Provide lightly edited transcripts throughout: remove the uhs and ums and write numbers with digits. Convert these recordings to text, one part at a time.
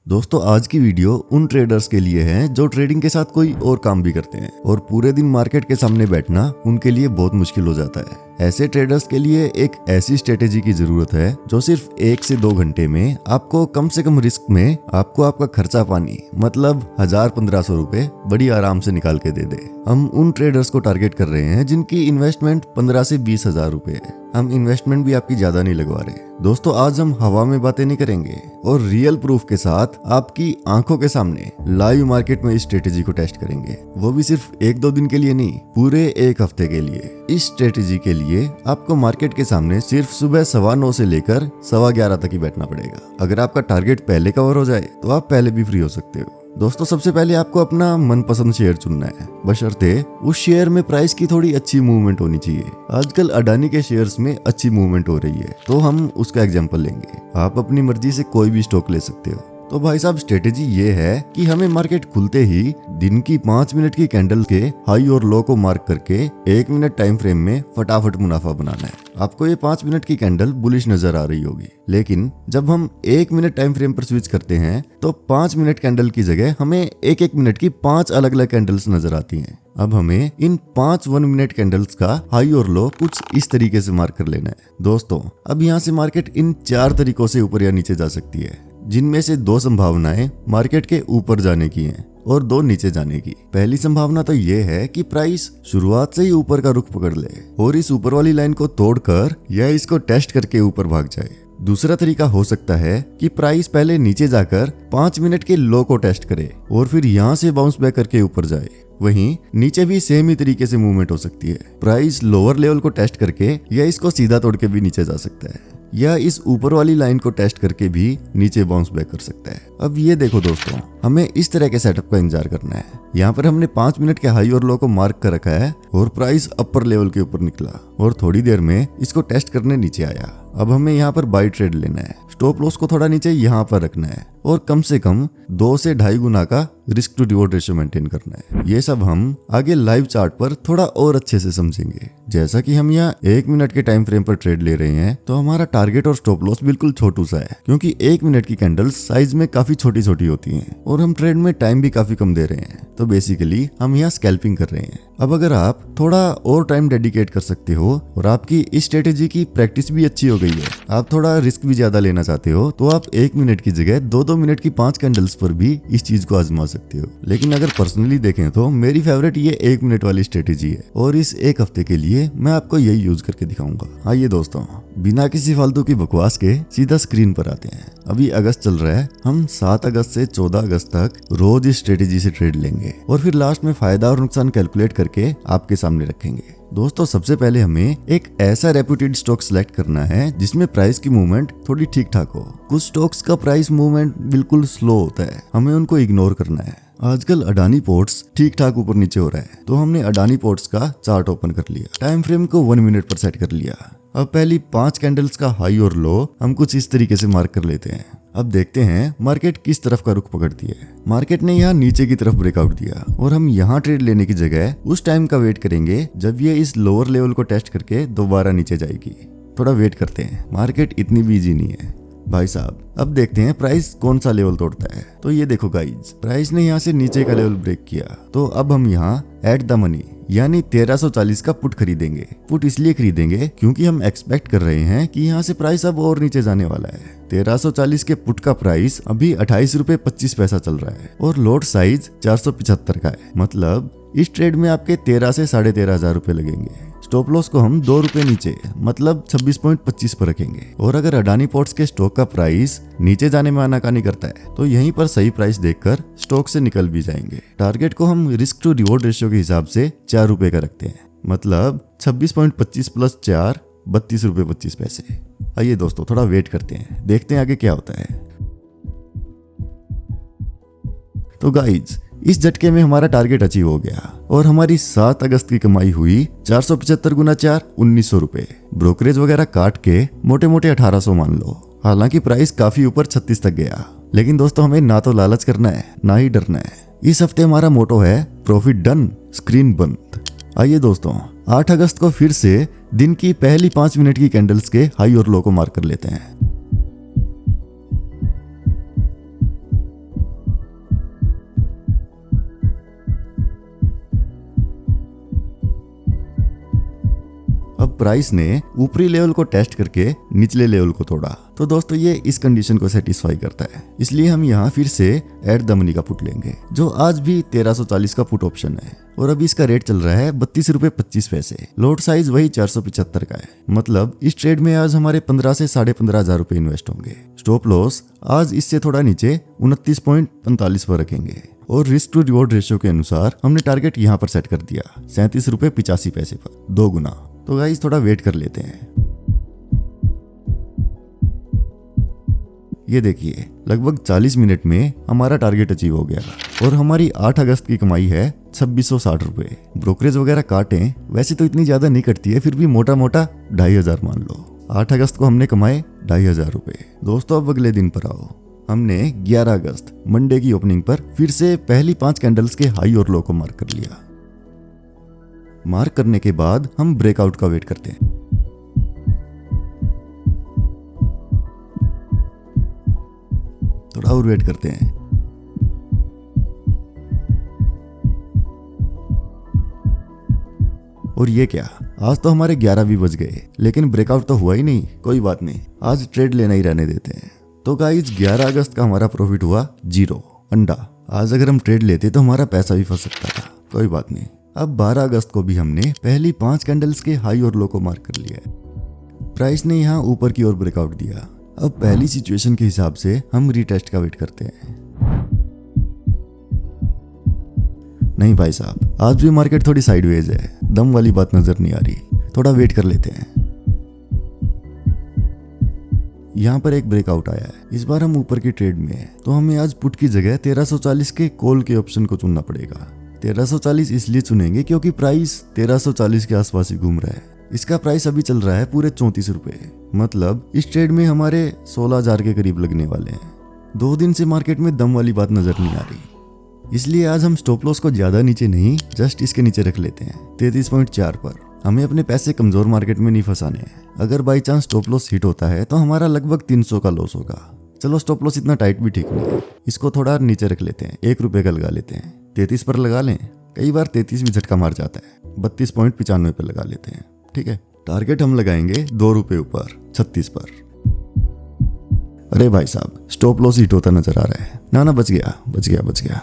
दोस्तों आज की वीडियो उन ट्रेडर्स के लिए है जो ट्रेडिंग के साथ कोई और काम भी करते हैं और पूरे दिन मार्केट के सामने बैठना उनके लिए बहुत मुश्किल हो जाता है। ऐसे ट्रेडर्स के लिए एक ऐसी स्ट्रेटेजी की जरूरत है जो सिर्फ 1 से 2 घंटे में आपको कम से कम रिस्क में आपको आपका खर्चा पानी मतलब 1000-1500 रुपए बड़ी आराम से निकाल के दे दे। हम उन ट्रेडर्स को टारगेट कर रहे हैं जिनकी इन्वेस्टमेंट 15 से 20 हजार रुपए है। हम इन्वेस्टमेंट भी आपकी ज्यादा नहीं लगवा रहे। दोस्तों आज हम हवा में बातें नहीं करेंगे और रियल प्रूफ के साथ आपकी आंखों के सामने लाइव मार्केट में इस स्ट्रेटेजी को टेस्ट करेंगे, वो भी सिर्फ 1-2 दिन के लिए नहीं, पूरे 1 हफ्ते के लिए। इस स्ट्रेटेजी के लिए आपको मार्केट के सामने सिर्फ सुबह 9:15 से लेकर 11:15 तक ही बैठना पड़ेगा। अगर आपका टारगेट पहले कवर हो जाए तो आप पहले भी फ्री हो सकते हो। दोस्तों सबसे पहले आपको अपना मनपसंद शेयर चुनना है, बशर्ते उस शेयर में प्राइस की थोड़ी अच्छी मूवमेंट होनी चाहिए। आजकल अडानी के शेयर्स में अच्छी मूवमेंट हो रही है तो हम उसका एग्जांपल लेंगे। आप अपनी मर्जी से कोई भी स्टॉक ले सकते हो। तो भाई साहब स्ट्रेटेजी ये है कि हमें मार्केट खुलते ही दिन की 5 मिनट की कैंडल के हाई और लो को मार्क करके 1 मिनट टाइम फ्रेम में फटाफट मुनाफा बनाना है। आपको ये 5 मिनट की कैंडल बुलिश नजर आ रही होगी, लेकिन जब हम 1 मिनट टाइम फ्रेम पर स्विच करते हैं तो 5 मिनट कैंडल की जगह हमें 1-1 मिनट की 5 अलग अलग कैंडल्स नजर आती हैं। अब हमें इन 5 1 मिनट कैंडल्स का हाई और लो कुछ इस तरीके से मार्क कर लेना है। दोस्तों अब यहाँ से मार्केट इन 4 तरीकों से ऊपर या नीचे जा सकती है, जिनमें से 2 संभावनाएं मार्केट के ऊपर जाने की हैं और 2 नीचे जाने की। पहली संभावना तो ये है कि प्राइस शुरुआत से ही ऊपर का रुख पकड़ ले और इस ऊपर वाली लाइन को तोड़कर या इसको टेस्ट करके ऊपर भाग जाए। दूसरा तरीका हो सकता है कि प्राइस पहले नीचे जाकर 5 मिनट के लो को टेस्ट करे और फिर यहाँ से बाउंस बैक करके ऊपर जाए। वहीं नीचे भी सेम ही तरीके से मूवमेंट हो सकती है। प्राइस लोअर लेवल को टेस्ट करके या इसको सीधा तोड़ के भी नीचे जा सकता है या इस ऊपर वाली लाइन को टेस्ट करके भी नीचे बाउंस बैक कर सकता है। अब ये देखो दोस्तों, हमें इस तरह के सेटअप का इंतजार करना है। यहाँ पर हमने 5 मिनट के हाई और लो को मार्क कर रखा है और प्राइस अपर लेवल के ऊपर निकला और थोड़ी देर में इसको टेस्ट करने नीचे आया। अब हमें यहाँ पर बाई ट्रेड लेना है। स्टॉप लॉस को थोड़ा नीचे यहाँ पर रखना है और कम से कम 2 से 2.5 गुना का risk to reward ratio maintain करना है। ये सब हम आगे लाइव चार्ट पर थोड़ा और अच्छे से समझेंगे। जैसा कि हम यहाँ 1 मिनट के टाइम फ्रेम पर ट्रेड ले रहे हैं तो हमारा टारगेट और स्टॉप लॉस बिल्कुल छोटू सा है, क्योंकि 1 मिनट की कैंडल्स साइज में काफी छोटी छोटी होती हैं और हम ट्रेड में टाइम भी काफी कम दे रहे हैं। तो बेसिकली हम यहाँ स्कैल्पिंग कर रहे हैं। अब अगर आप थोड़ा और टाइम डेडिकेट कर सकते हो और आपकी इस स्ट्रेटेजी की प्रैक्टिस भी अच्छी हो गई है, आप थोड़ा रिस्क भी ज्यादा लेना चाहते हो, तो आप 1 मिनट की जगह 2-2 मिनट की 5 कैंडल्स पर भी इस चीज को आजमा सकते हो। लेकिन अगर पर्सनली देखें तो मेरी फेवरेट ये 1 मिनट वाली स्ट्रेटेजी है और इस 1 हफ्ते के लिए मैं आपको यही यूज करके दिखाऊंगा। आइए दोस्तों बिना किसी फालतू की बकवास के सीधा स्क्रीन पर आते हैं। अभी अगस्त चल रहा है, हम 7 अगस्त से 14 अगस्त तक रोज इस स्ट्रेटेजी से ट्रेड लेंगे और फिर लास्ट में फायदा और नुकसान कैलकुलेट करके आपके सामने रखेंगे। दोस्तों सबसे पहले हमें एक ऐसा रेप्यूटेड स्टॉक सिलेक्ट करना है जिसमें प्राइस की मूवमेंट थोड़ी ठीक ठाक हो। कुछ स्टॉक्स का प्राइस मूवमेंट बिल्कुल स्लो होता है, हमें उनको इग्नोर करना है। आजकल अडानी पोर्ट्स ठीक ठाक ऊपर नीचे हो रहा है, तो हमने अडानी पोर्ट्स का चार्ट ओपन कर लिया, टाइम फ्रेम को 1 मिनट पर सेट कर लिया। अब पहली 5 कैंडल्स का हाई और लो हम कुछ इस तरीके से मार्क कर लेते हैं। अब देखते हैं मार्केट किस तरफ का रुख पकड़ती है। मार्केट ने यहाँ नीचे की तरफ ब्रेकआउट दिया और हम यहाँ ट्रेड लेने की जगह उस टाइम का वेट करेंगे जब ये इस लोअर लेवल को टेस्ट करके दोबारा नीचे जाएगी। थोड़ा वेट करते हैं, मार्केट इतनी भी इजी नहीं है भाई साहब। अब देखते हैं प्राइस कौन सा लेवल तोड़ता है। तो ये देखो गाइज, प्राइस ने यहाँ से नीचे का लेवल ब्रेक किया, तो अब हम यहाँ एट द मनी यानी 1340 का पुट खरीदेंगे। पुट इसलिए खरीदेंगे क्योंकि हम एक्सपेक्ट कर रहे हैं कि यहाँ से प्राइस अब और नीचे जाने वाला है। 1340 के पुट का प्राइस अभी 28 रुपए 25 पैसा चल रहा है और लोट साइज 475 का है। मतलब इस ट्रेड में आपके 13 से 13,500 रुपए लगेंगे। स्टॉप लॉस को हम 2 रुपए नीचे मतलब 26.25 पर रखेंगे और अगर अडानी पोर्ट्स के स्टॉक का प्राइस नीचे जाने में आनाकानी करता है तो यहीं पर सही प्राइस देखकर स्टॉक से निकल भी जाएंगे। टारगेट को हम रिस्क टू रिवॉर्ड रेशियो के हिसाब से 4 रुपए का रखते हैं, मतलब 26.25 + 4 32 रुपए 25 पैसे। आइए दोस्तों थोड़ा वेट करते हैं, देखते हैं आगे क्या होता है। तो गाइज इस झटके में हमारा टारगेट अचीव हो गया और हमारी 7 अगस्त की कमाई हुई 475 गुना 4 1900 रुपए। ब्रोकरेज वगैरह काट के मोटे मोटे 1800 मान लो। हालांकि प्राइस काफी ऊपर 36 तक गया, लेकिन दोस्तों हमें ना तो लालच करना है ना ही डरना है। इस हफ्ते हमारा मोटो है प्रॉफिट डन स्क्रीन बंद। आइए दोस्तों 8 अगस्त को फिर से दिन की पहली 5 मिनट की कैंडल्स के हाई और लो को मार्क कर लेते हैं। अब प्राइस ने ऊपरी लेवल को टेस्ट करके निचले लेवल को तोड़ा, तो दोस्तों ये इस कंडीशन को सेटिस्फाई करता है, इसलिए हम यहाँ फिर से एट द मनी का पुट लेंगे, जो आज भी 1340 का पुट ऑप्शन है और अभी इसका रेट चल रहा है 32 रुपए 25 पैसे। लोड साइज वही 475 का है, मतलब इस ट्रेड में आज हमारे 15 से 15,500 रुपए इन्वेस्ट होंगे। स्टॉप लॉस आज इससे थोड़ा नीचे 29.45 पर रखेंगे और रिस्क टू रिवॉर्ड रेशियो के अनुसार हमने टारगेट यहाँ पर सेट कर दिया 37 रुपए 85 पैसे पर, 2 गुना। तो गाइस थोड़ा वेट कर लेते हैं। ये देखिए लगभग 40 मिनट में हमारा टारगेट अचीव हो गया और हमारी 8 अगस्त की कमाई है 2660 रुपए। ब्रोकरेज वगैरह काटें वैसे तो इतनी ज्यादा नहीं कटती है, फिर भी मोटा मोटा 2500 मान लो। 8 अगस्त को हमने कमाए 2500 रुपए। दोस्तों अब अगले दिन पर आओ। हमने 11 अगस्त मंडे की ओपनिंग पर फिर से पहली 5 कैंडल्स के हाई और लो को मार्क कर लिया। मार्क करने के बाद हम ब्रेकआउट का वेट करते हैं। थोड़ा और वेट करते हैं। और ये क्या, आज तो हमारे 11 भी बज गए लेकिन ब्रेकआउट तो हुआ ही नहीं। कोई बात नहीं, आज ट्रेड लेना ही रहने देते हैं। तो गाइस 11 अगस्त का हमारा प्रॉफिट हुआ 0 अंडा। आज अगर हम ट्रेड लेते तो हमारा पैसा भी फंस सकता था, कोई बात नहीं। अब 12 अगस्त को भी हमने पहली 5 कैंडल्स के हाई और लो को मार्क कर लिया है। प्राइस ने यहाँ ऊपर की ओर ब्रेकआउट दिया। अब पहली सिचुएशन के हिसाब से हम रीटेस्ट का वेट करते हैं। नहीं भाई साहब, आज भी मार्केट थोड़ी साइडवेज है, दम वाली बात नजर नहीं आ रही। थोड़ा वेट कर लेते हैं। यहाँ पर एक ब्रेकआउट आया है, इस बार हम ऊपर की ट्रेड में हैं, तो हमें आज पुट की जगह 1340 के कॉल के ऑप्शन को चुनना पड़ेगा। 1340 इसलिए चुनेंगे क्योंकि प्राइस 1340 के आसपास ही घूम रहा है। इसका प्राइस अभी चल रहा है पूरे 34 रुपए, मतलब इस ट्रेड में हमारे 16,000 के करीब लगने वाले हैं। 2 दिन से मार्केट में दम वाली बात नजर नहीं आ रही, इसलिए आज हम स्टॉप लॉस को ज्यादा नीचे नहीं, जस्ट इसके नीचे रख लेते हैं 33.4 पर। हमें अपने पैसे कमजोर मार्केट में नहीं फंसाने हैं। अगर by chance stop loss hit होता है तो हमारा लगभग 300 का लॉस होगा। चलो स्टॉप लॉस इतना टाइट भी ठीक नहीं है, इसको थोड़ा नीचे रख लेते हैं, 1 रुपए का लगा लेते हैं। 33 पर लगा लें, कई बार 33 भी झटका मार जाता है। 32.95 पर लगा लेते हैं, ठीक है। टारगेट हम लगाएंगे 2 रुपए ऊपर 36 पर। अरे भाई साहब, स्टॉप लॉस हिट होता नजर आ रहा है। ना बच गया बच गया बच गया।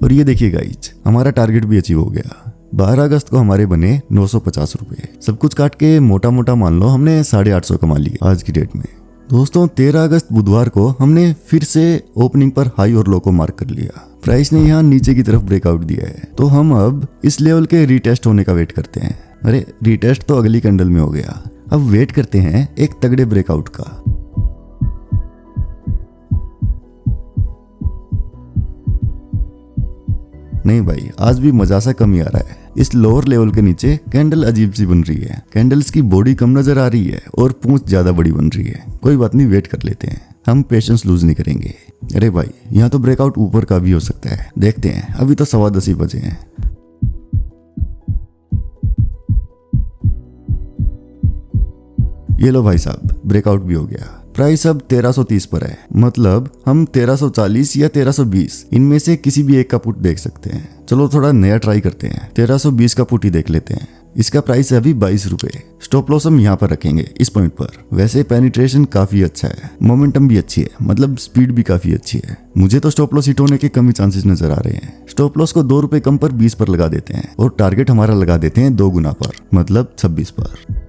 और ये देखिए गाइज, हमारा टारगेट भी अचीव हो गया। 12 अगस्त को हमारे बने 950 रुपए। सब कुछ काट के मोटा मोटा मान लो हमने 850 कमा लिया आज की डेट में। दोस्तों 13 अगस्त बुधवार को हमने फिर से ओपनिंग पर हाई और लो को मार्क कर लिया। प्राइस ने यहाँ नीचे की तरफ ब्रेकआउट दिया है, तो हम अब इस लेवल के रीटेस्ट होने का वेट करते हैं। अरे रीटेस्ट तो अगली कैंडल में हो गया, अब वेट करते हैं एक तगड़े ब्रेकआउट का। नहीं भाई, आज भी मजा सा कम ही आ रहा है। इस लोअर लेवल के नीचे कैंडल अजीब सी बन रही है। कैंडल्स की बॉडी कम नजर आ रही है और पूंछ ज्यादा बड़ी बन रही है। कोई बात नहीं, वेट कर लेते हैं, हम पेशेंस लूज नहीं करेंगे। अरे भाई, यहाँ तो ब्रेकआउट ऊपर का भी हो सकता है, देखते हैं। अभी तो 10:15 ही बजे हैं। ये लो भाई साहब, ब्रेकआउट भी हो गया। प्राइस अब 1330 पर है, मतलब हम 1340 या 1320 इनमें से किसी भी एक का पुट देख सकते हैं। चलो थोड़ा नया ट्राई करते हैं, 1320 का पुट ही देख लेते हैं। इसका प्राइस है अभी 22 रुपए। स्टॉप लॉस हम यहाँ पर रखेंगे इस पॉइंट पर। वैसे पेनिट्रेशन काफी अच्छा है, मोमेंटम भी अच्छी है, मतलब स्पीड भी काफी अच्छी है। मुझे तो स्टॉप लॉस हिट होने के कम ही चांसेस नजर आ रहे हैं। स्टॉप लॉस को 2 रुपए कम पर 20 पर लगा देते हैं और टारगेट हमारा लगा देते हैं 2 गुना पर, मतलब 26 पर।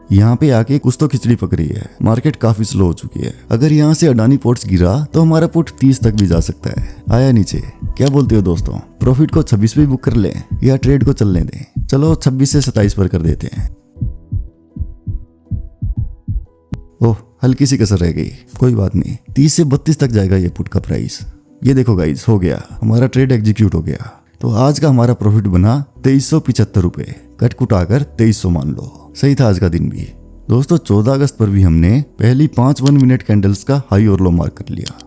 यहाँ पे आके कुछ तो खिचड़ी पक रही है। मार्केट काफी स्लो हो चुकी है। अगर यहाँ से अडानी पोर्ट्स गिरा तो हमारा पुट 30 तक भी जा सकता है। आया नीचे, क्या बोलते हो दोस्तों? प्रॉफिट को 26 पे बुक कर लें या ट्रेड को चलने दें? चलो 26 से 27 पर कर देते हैं। ओह, हल्की सी कसर रह गई, कोई बात नहीं। 30 से 32 तक जाएगा ये पुट का प्राइस। ये देखो गाइस, हो गया, हमारा ट्रेड एग्जीक्यूट हो गया। तो आज का हमारा प्रॉफिट बना 2375 रुपए। कट कुटाकर 2300 मान लो। सही था आज का दिन भी। दोस्तों 14 अगस्त पर भी हमने पहली 5 1 मिनट कैंडल्स का हाई और लो मार्क कर लिया।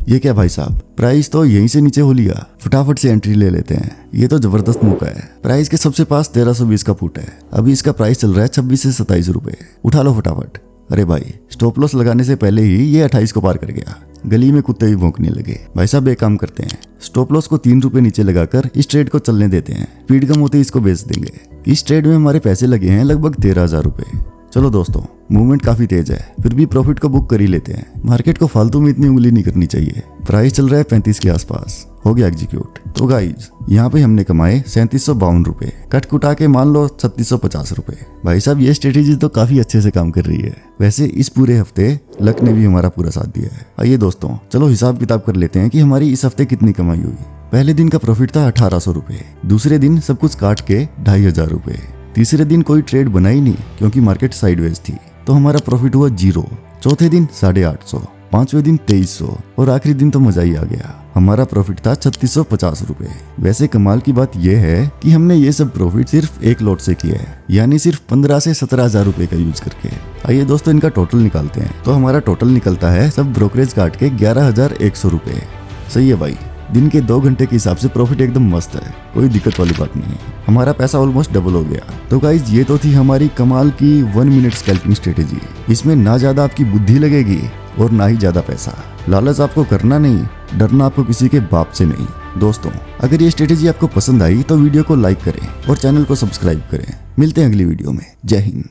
ये क्या भाई साहब, प्राइस तो यहीं से नीचे हो लिया। फटाफट से एंट्री ले लेते हैं, ये तो जबरदस्त मौका है। प्राइस के सबसे पास 1320 का पुट है। अभी इसका प्राइस चल रहा है 26 से 27 रुपए। उठा लो फटाफट। अरे भाई, स्टॉप लॉस लगाने से पहले ही ये 28 को पार कर गया। गली में कुत्ते भी भौंकने लगे। भाई साहब एक काम करते हैं, स्टॉप लॉस को 3 रुपए नीचे लगाकर इस ट्रेड को चलने देते हैं, स्पीड कम होते ही इसको बेच देंगे। इस ट्रेड में हमारे पैसे लगे हैं लगभग 13,000 रुपए। चलो दोस्तों, मूवमेंट काफी तेज है, फिर भी प्रॉफिट को बुक कर ही लेते हैं। मार्केट को फालतू में इतनी उंगली नहीं करनी चाहिए। प्राइस चल रहा है 35 के आसपास, हो गया एग्जीक्यूट। तो गाइज यहाँ पे हमने कमाए 3752 रुपए, कट कुटा के मान लो 3650 रुपए। भाई साहब ये स्ट्रेटेजी तो काफी अच्छे से काम कर रही है। वैसे इस पूरे हफ्ते लक ने भी हमारा पूरा साथ दिया है। आइए दोस्तों, चलो हिसाब किताब कर लेते हैं कि हमारी इस हफ्ते कितनी कमाई हुई। पहले दिन का प्रॉफिट था 1800 रुपए, दूसरे दिन सब कुछ काट के 2500 रुपए, तीसरे दिन कोई ट्रेड बना ही नहीं क्योंकि मार्केट साइडवेज थी, तो हमारा प्रॉफिट हुआ 0। चौथे दिन 850, पांचवें दिन 2300 और आखिरी दिन तो मजा ही आ गया, हमारा प्रॉफिट था 3650 रुपए। वैसे कमाल की बात यह है कि हमने ये सब प्रॉफिट सिर्फ एक लॉट से किया है, यानी सिर्फ 15 से 17,000 रुपए का यूज करके। आइए दोस्तों इनका टोटल निकालते हैं। तो हमारा टोटल निकलता है सब ब्रोकरेज काट के 11,100 रुपए। सही है भाई, दिन के 2 घंटे के हिसाब से प्रॉफिट एकदम मस्त है, कोई दिक्कत वाली बात नहीं है। हमारा पैसा ऑलमोस्ट डबल हो गया। तो गाइज ये तो थी हमारी कमाल की 1 मिनट स्कैल्पिंग स्ट्रेटेजी। इसमें ना ज्यादा आपकी बुद्धि लगेगी और ना ही ज्यादा पैसा। लालच आपको करना नहीं, डरना आपको किसी के बाप से नहीं। दोस्तों अगर ये स्ट्रेटेजी आपको पसंद आई तो वीडियो को लाइक करें और चैनल को सब्सक्राइब करें। मिलते हैं अगली वीडियो में। जय हिंद।